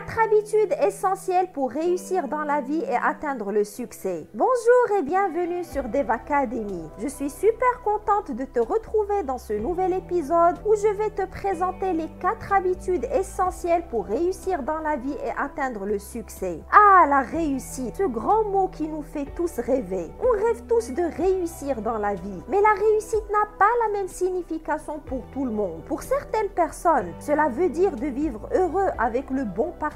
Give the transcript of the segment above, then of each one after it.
4 habitudes essentielles pour réussir dans la vie et atteindre le succès. Bonjour et bienvenue sur Dev Academy. Je suis super contente de te retrouver dans ce nouvel épisode où je vais te présenter les 4 habitudes essentielles pour réussir dans la vie et atteindre le succès. Ah, la réussite, ce grand mot qui nous fait tous rêver. On rêve tous de réussir dans la vie, mais la réussite n'a pas la même signification pour tout le monde. Pour certaines personnes, cela veut dire de vivre heureux avec le bon partenaire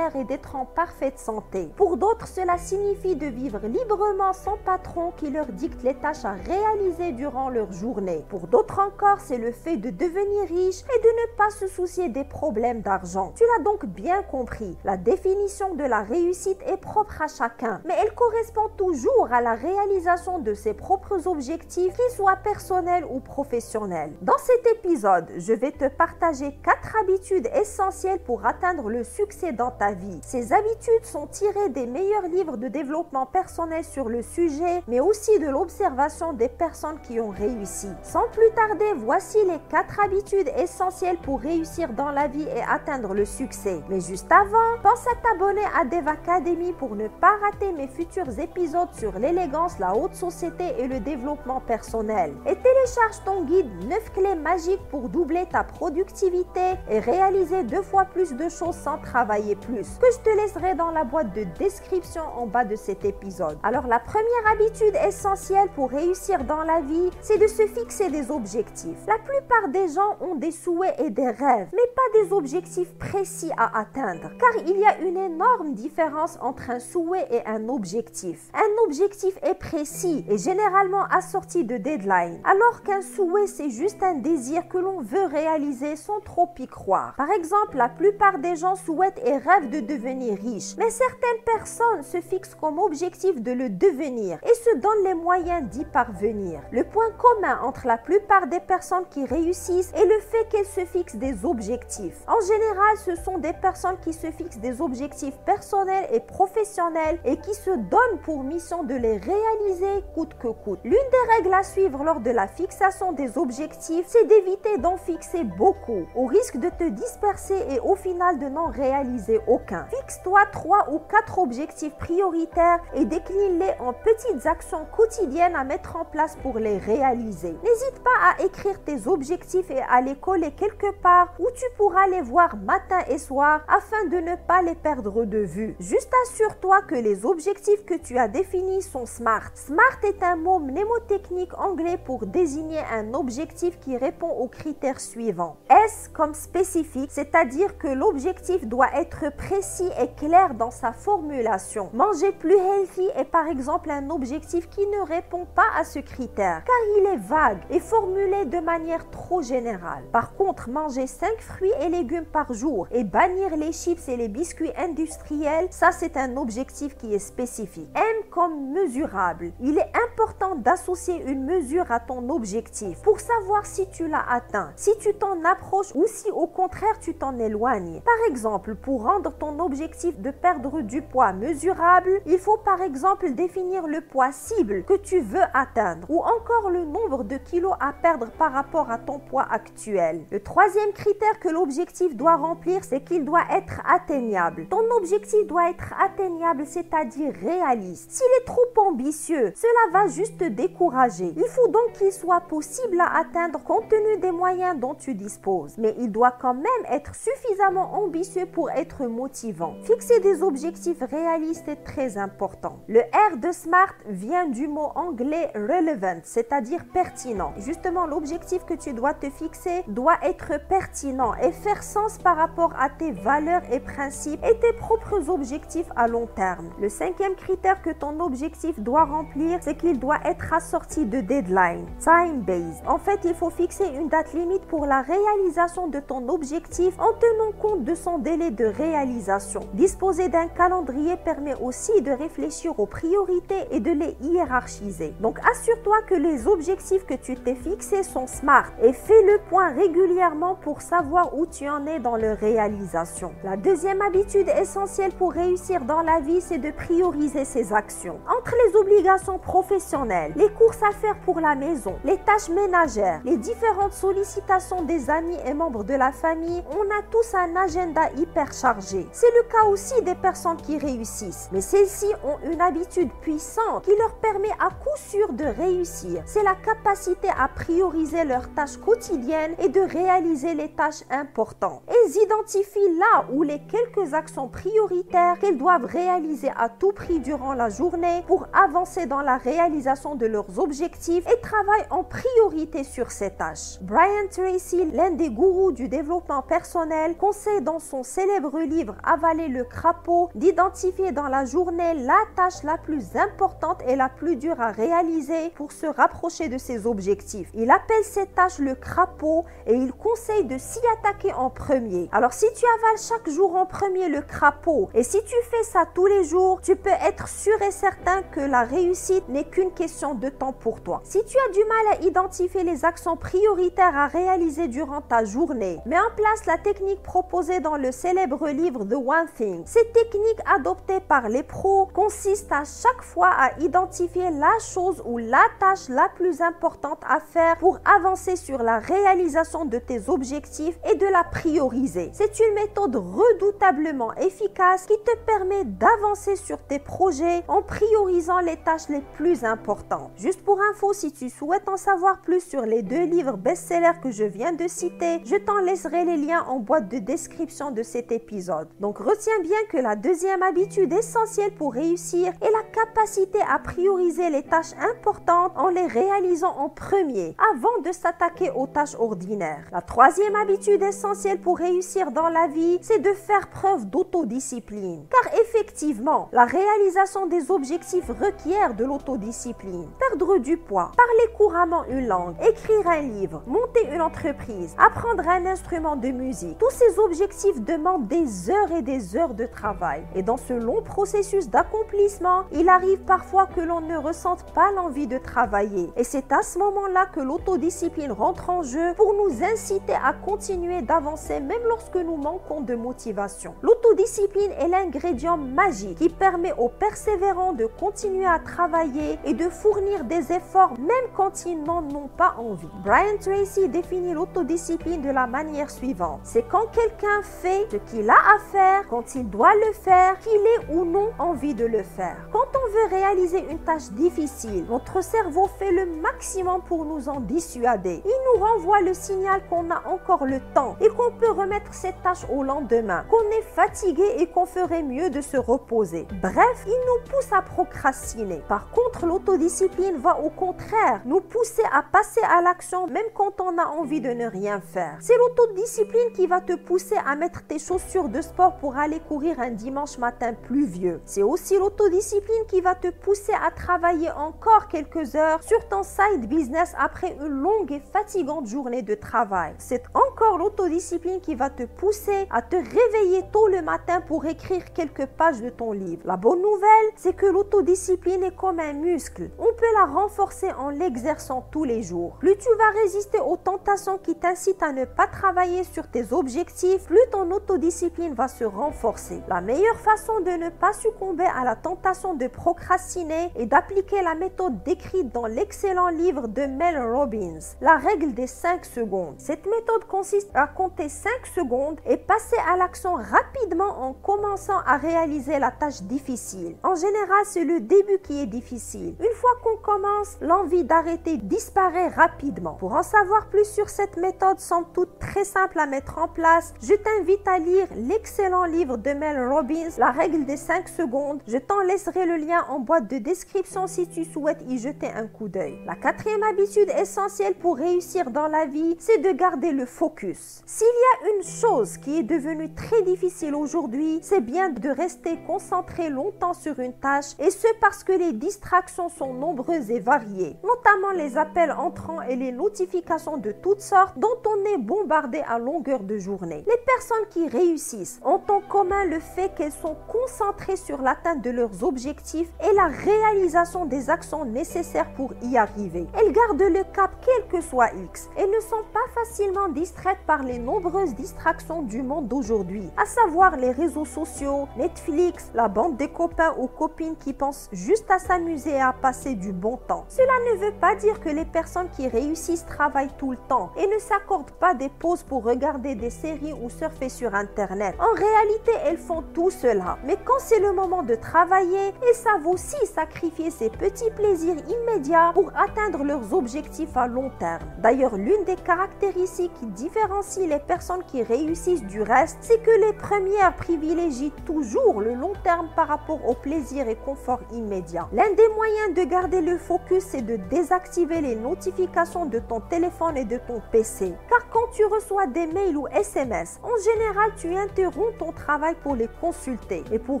et d'être en parfaite santé. Pour d'autres, cela signifie de vivre librement sans patron qui leur dicte les tâches à réaliser durant leur journée. Pour d'autres encore, c'est le fait de devenir riche et de ne pas se soucier des problèmes d'argent. Tu l'as donc bien compris, la définition de la réussite est propre à chacun, mais elle correspond toujours à la réalisation de ses propres objectifs, qu'ils soient personnels ou professionnels. Dans cet épisode, je vais te partager 4 habitudes essentielles pour atteindre le succès dans ta vie. Ces habitudes sont tirées des meilleurs livres de développement personnel sur le sujet, mais aussi de l'observation des personnes qui ont réussi. Sans plus tarder, voici les 4 habitudes essentielles pour réussir dans la vie et atteindre le succès. Mais juste avant, pense à t'abonner à Dev Academy pour ne pas rater mes futurs épisodes sur l'élégance, la haute société et le développement personnel. Et télécharge ton guide 9 clés magiques pour doubler ta productivité et réaliser 2 fois plus de choses sans travailler plus, que je te laisserai dans la boîte de description en bas de cet épisode. Alors la première habitude essentielle pour réussir dans la vie, c'est de se fixer des objectifs. La plupart des gens ont des souhaits et des rêves, mais pas des objectifs précis à atteindre, car il y a une énorme différence entre un souhait et un objectif. Un objectif est précis et généralement assorti de deadline, alors qu'un souhait c'est juste un désir que l'on veut réaliser sans trop y croire. Par exemple, la plupart des gens souhaitent et rêvent de devenir riches, mais certaines personnes se fixent comme objectif de le devenir et se donnent les moyens d'y parvenir. Le point commun entre la plupart des personnes qui réussissent est le fait qu'elles se fixent des objectifs. En général, ce sont des personnes qui se fixent des objectifs personnels et professionnels et qui se donnent pour mission de les réaliser coûte que coûte. L'une des règles à suivre lors de la fixation des objectifs, c'est d'éviter d'en fixer beaucoup, au risque de te disperser et au final de n'en réaliser aucun. Fixe-toi 3 ou 4 objectifs prioritaires et décline-les en petites actions quotidiennes à mettre en place pour les réaliser. N'hésite pas à écrire tes objectifs et à les coller quelque part où tu pourras les voir matin et soir afin de ne pas les perdre de vue. Juste assure-toi que les objectifs que tu as définis sont SMART. SMART est un mot mnémotechnique anglais pour désigner un objectif qui répond aux critères suivants. S comme spécifique, c'est-à-dire que l'objectif doit être précis et clair dans sa formulation. Manger plus healthy est par exemple un objectif qui ne répond pas à ce critère, car il est vague et formulé de manière trop générale. Par contre, manger 5 fruits et légumes par jour et bannir les chips et les biscuits industriels, ça c'est un objectif qui est spécifique. M comme mesurable. Il est important d'associer une mesure à ton objectif pour savoir si tu l'as atteint, si tu t'en approches ou si au contraire tu t'en éloignes. Par exemple, pour rendre ton objectif de perdre du poids mesurable, il faut par exemple définir le poids cible que tu veux atteindre ou encore le nombre de kilos à perdre par rapport à ton poids actuel. Le troisième critère que l'objectif doit remplir, c'est qu'il doit être atteignable. Ton objectif doit être atteignable, c'est-à-dire réaliste. S'il est trop ambitieux, cela va juste te décourager. Il faut donc qu'il soit possible à atteindre compte tenu des moyens dont tu disposes. Mais il doit quand même être suffisamment ambitieux pour être motivant. Fixer des objectifs réalistes est très important. Le R de SMART vient du mot anglais relevant, c'est-à-dire pertinent. Justement, l'objectif que tu dois te fixer doit être pertinent et faire sens par rapport à tes valeurs et principes et tes propres objectifs à long terme. Le 5e critère que ton objectif doit remplir, c'est qu'il doit être assorti de deadline, time-based. En fait, il faut fixer une date limite pour la réalisation de ton objectif en tenant compte de son délai de réalisation. Disposer d'un calendrier permet aussi de réfléchir aux priorités et de les hiérarchiser. Donc, assure-toi que les objectifs que tu t'es fixés sont SMART et fais le point régulièrement pour savoir où tu en es dans leur réalisation. La deuxième habitude essentielle pour réussir dans la vie, c'est de prioriser ses actions. Entre les obligations professionnelles, les courses à faire pour la maison, les tâches ménagères, les différentes sollicitations des amis et membres de la famille, on a tous un agenda hyper surchargées. C'est le cas aussi des personnes qui réussissent, mais celles-ci ont une habitude puissante qui leur permet à coup sûr de réussir. C'est la capacité à prioriser leurs tâches quotidiennes et de réaliser les tâches importantes. Elles identifient là où les quelques actions prioritaires qu'elles doivent réaliser à tout prix durant la journée pour avancer dans la réalisation de leurs objectifs et travaillent en priorité sur ces tâches. Brian Tracy, l'un des gourous du développement personnel, conseille dans son célèbre livre Avaler le crapaud d'identifier dans la journée la tâche la plus importante et la plus dure à réaliser pour se rapprocher de ses objectifs. Il appelle cette tâche le crapaud et il conseille de s'y attaquer en premier. Alors si tu avales chaque jour en premier le crapaud et si tu fais ça tous les jours, tu peux être sûr et certain que la réussite n'est qu'une question de temps pour toi. Si tu as du mal à identifier les actions prioritaires à réaliser durant ta journée, mets en place la technique proposée dans le célèbre livre The One Thing. Cette technique adoptée par les pros consiste à chaque fois à identifier la chose ou la tâche la plus importante à faire pour avancer sur la réalisation de tes objectifs et de la prioriser. C'est une méthode redoutablement efficace qui te permet d'avancer sur tes projets en priorisant les tâches les plus importantes. Juste pour info, si tu souhaites en savoir plus sur les 2 livres best-sellers que je viens de citer, je t'en laisserai les liens en boîte de description de cet épisode. Donc retiens bien que la deuxième habitude essentielle pour réussir est la capacité à prioriser les tâches importantes en les réalisant en premier avant de s'attaquer aux tâches ordinaires. La troisième habitude essentielle pour réussir dans la vie, c'est de faire preuve d'autodiscipline. Car effectivement, la réalisation des objectifs requiert de l'autodiscipline. Perdre du poids, parler couramment une langue, écrire un livre, monter une entreprise, apprendre un instrument de musique. Tous ces objectifs demandent des heures et des heures de travail. Et dans ce long processus d'accomplissement, il arrive parfois que l'on ne ressente pas l'envie de travailler. Et c'est à ce moment-là que l'autodiscipline rentre en jeu pour nous inciter à continuer d'avancer même lorsque nous manquons de motivation. L'autodiscipline est l'ingrédient magique qui permet aux persévérants de continuer à travailler et de fournir des efforts même quand ils n'en ont pas envie. Brian Tracy définit l'autodiscipline de la manière suivante. C'est quand quelqu'un fait ce qu'il a à faire, quand il doit le faire, qu'il ait ou non envie de le faire. Quand on veut réaliser une tâche difficile, notre cerveau fait le maximum pour nous en dissuader. Il nous renvoie le signal qu'on a encore le temps et qu'on peut remettre cette tâche au lendemain, qu'on est fatigué et qu'on ferait mieux de se reposer. Bref, il nous pousse à procrastiner. Par contre, l'autodiscipline va au contraire nous pousser à passer à l'action même quand on a envie de ne rien faire. C'est l'autodiscipline qui va te pousser à mettre tes chaussures de sport pour aller courir un dimanche matin pluvieux. C'est aussi l'autodiscipline qui va te pousser à travailler encore quelques heures sur ton side business après une longue et fatigante journée de travail. C'est encore l'autodiscipline qui va te pousser à te réveiller tôt le matin pour écrire quelques pages de ton livre. La bonne nouvelle, c'est que l'autodiscipline est comme un muscle. On peut la renforcer en l'exerçant tous les jours. Plus tu vas résister aux tentations qui t'incitent à ne pas travailler sur tes objectifs, plus ton autodiscipline va se renforcer. La meilleure façon de ne pas succomber à la tentation de procrastiner est d'appliquer la méthode décrite dans l'excellent livre de Mel Robbins, la règle des 5 secondes. Cette méthode consiste à compter 5 secondes et passer à l'action rapidement en commençant à réaliser la tâche difficile. En général, c'est le début qui est difficile. Une fois qu'on commence, l'envie d'arrêter disparaît rapidement. Pour en savoir plus sur cette méthode, somme toute très simple à mettre en place, je t'invite à lire l'excellent livre de Mel Robbins, la règle des 5 secondes. Je t'en laisserai le lien en boîte de description si tu souhaites y jeter un coup d'œil. La quatrième habitude essentielle pour réussir dans la vie, c'est de garder le focus. S'il y a une chose qui est devenue très difficile aujourd'hui, c'est bien de rester concentré longtemps sur une tâche, et ce parce que les distractions sont nombreuses et variées, notamment les appels entrants et les notifications de toutes sortes dont on est bombardé à longueur de journée. Les personnes qui réussissent ont en commun le fait qu'elles sont concentrées sur l'atteinte de leurs objectifs et la réalisation des actions nécessaires pour y arriver. Elles gardent le cap quel que soit X et ne sont pas facilement distraites par les nombreuses distractions du monde d'aujourd'hui, à savoir les réseaux sociaux, Netflix, Netflix, la bande des copains ou copines qui pensent juste à s'amuser et à passer du bon temps. Cela ne veut pas dire que les personnes qui réussissent travaillent tout le temps et ne s'accordent pas des pauses pour regarder des séries ou surfer sur Internet. En réalité, elles font tout cela. Mais quand c'est le moment de travailler, elles savent aussi sacrifier ces petits plaisirs immédiats pour atteindre leurs objectifs à long terme. D'ailleurs, l'une des caractéristiques qui différencie les personnes qui réussissent du reste, c'est que les premières privilégient toujours le long terme par rapport au plaisir et confort immédiat. L'un des moyens de garder le focus, c'est de désactiver les notifications de ton téléphone et de ton PC. Car quand tu reçois des mails ou SMS, en général, tu interromps ton travail pour les consulter. Et pour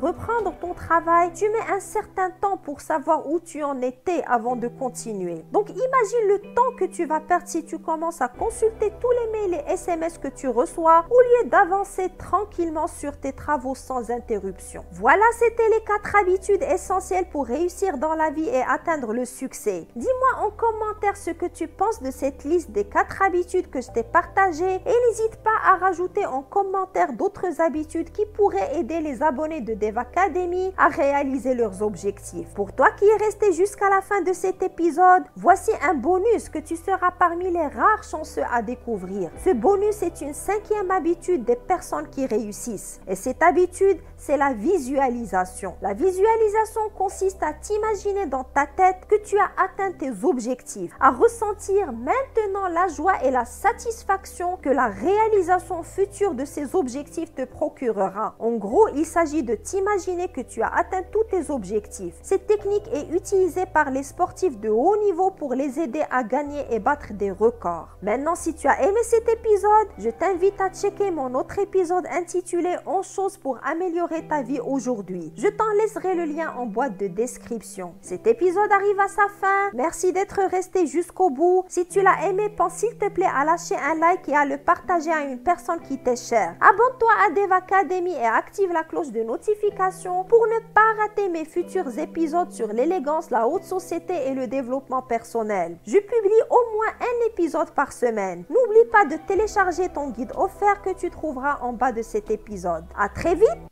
reprendre ton travail, tu mets un certain temps pour savoir où tu en étais avant de continuer. Donc imagine le temps que tu vas perdre si tu commences à consulter tous les mails et SMS que tu reçois au lieu d'avancer tranquillement sur tes travaux sans interruption. Voilà, c'était les 4 habitudes essentielles pour réussir dans la vie et atteindre le succès. Dis-moi en commentaire ce que tu penses de cette liste des 4 habitudes que je t'ai partagées et n'hésite pas à rajouter en commentaire d'autres habitudes qui pourraient aider les abonnés de Dev Academy à réaliser leurs objectifs. Pour toi qui es resté jusqu'à la fin de cet épisode, voici un bonus que tu seras parmi les rares chanceux à découvrir. Ce bonus est une 5e habitude des personnes qui réussissent. Et cette habitude, c'est la visualisation. La visualisation consiste à t'imaginer dans ta tête que tu as atteint tes objectifs, à ressentir maintenant la joie et la satisfaction que la réalisation future de ces objectifs te procurera. En gros, il s'agit de t'imaginer que tu as atteint tous tes objectifs. Cette technique est utilisée par les sportifs de haut niveau pour les aider à gagner et battre des records. Maintenant, si tu as aimé cet épisode, je t'invite à checker mon autre épisode intitulé 11 choses pour améliorer ta vie aujourd'hui. Je t'en laisserai le lien en boîte de description. Cet épisode arrive à sa fin. Merci d'être resté jusqu'au bout. Si tu l'as aimé, pense s'il te plaît à lâcher un like et à le partager à une personne qui t'est chère. Abonne-toi à Dev Academy et active la cloche de notification pour ne pas rater mes futurs épisodes sur l'élégance, la haute société et le développement personnel. Je publie au moins un épisode par semaine. N'oublie pas de télécharger ton guide offert que tu trouveras en bas de cet épisode. À très vite!